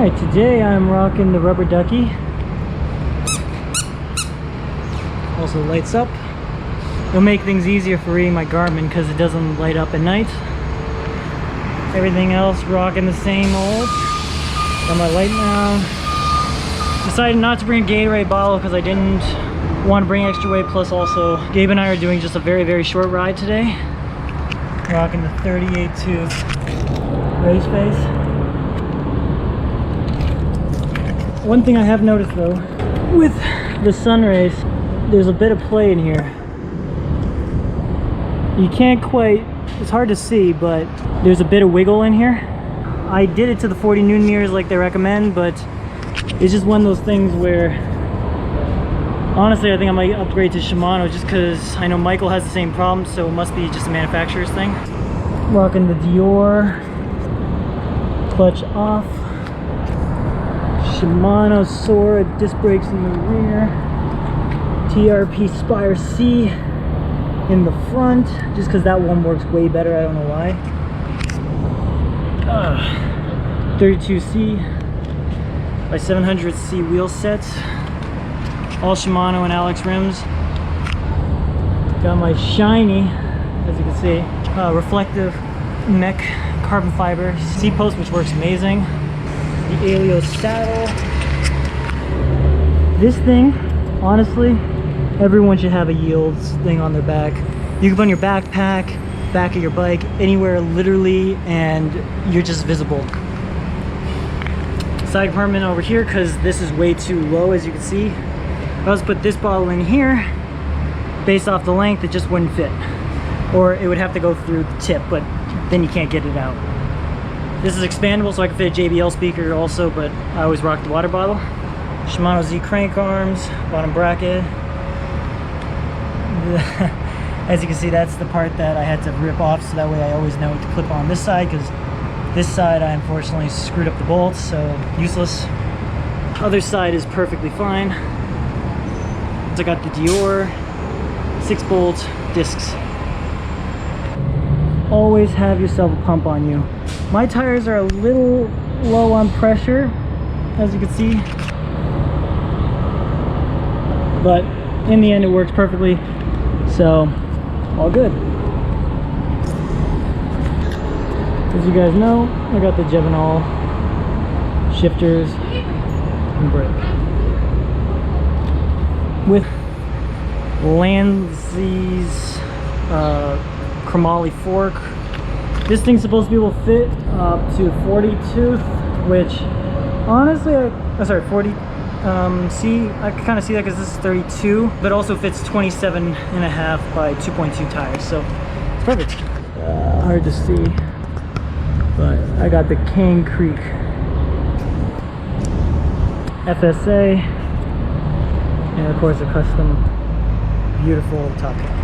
Alright, today I'm rocking the rubber ducky. Also lights up. It'll make things easier for reading my Garmin because it doesn't light up at night. Everything else rocking the same old. Got my light mount. Decided not to bring a Gatorade bottle because I didn't want to bring extra weight. Plus also, Gabe and I are doing just a very short ride today. Rocking the 38 tooth race face. One thing I have noticed though, with the sun rays, there's a bit of play in here. You can't quite, it's hard to see, but there's a bit of wiggle in here. I did it to the 40 Newton meters like they recommend, but it's just one of those things where honestly I think I might upgrade to Shimano just because I know Michael has the same problem, so it must be just a manufacturer's thing. Rocking the Dior clutch off. Shimano Sora disc brakes in the rear. TRP Spire C in the front, just because that one works way better. I don't know why. 32C by 700C wheel sets. All Shimano and Alex rims. Got my shiny, as you can see, reflective mech carbon fiber seat post, which works amazing. The Alio saddle. This thing, honestly, everyone should have a yields thing on their back. You can put on your backpack, back of your bike, anywhere literally, and you're just visible. Side compartment over here because this is way too low, as you can see. If I was to put this bottle in here, based off the length, it just wouldn't fit. Or it would have to go through the tip, but then you can't get it out. This is expandable, so I can fit a JBL speaker also, but I always rock the water bottle. Shimano Z crank arms, bottom bracket. As you can see, that's the part that I had to rip off, so that way I always know to clip on this side, because this side I unfortunately screwed up the bolts, so useless. Other side is perfectly fine. So I got the Dior 6-bolt discs. Always have yourself a pump on you. My tires are a little low on pressure, as you can see, but in the end it works perfectly, so all good. As you guys know, I got the Jevenol shifters and brake with Lanz's chromoly fork. This thing's supposed to be able to fit up to 40 tooth, which honestly, 40 C. I can kind of see that because this is 32, but also fits 27.5 by 2.2 tires, so it's perfect. Hard to see, but I got the Cane Creek FSA, and of course a custom beautiful top hat.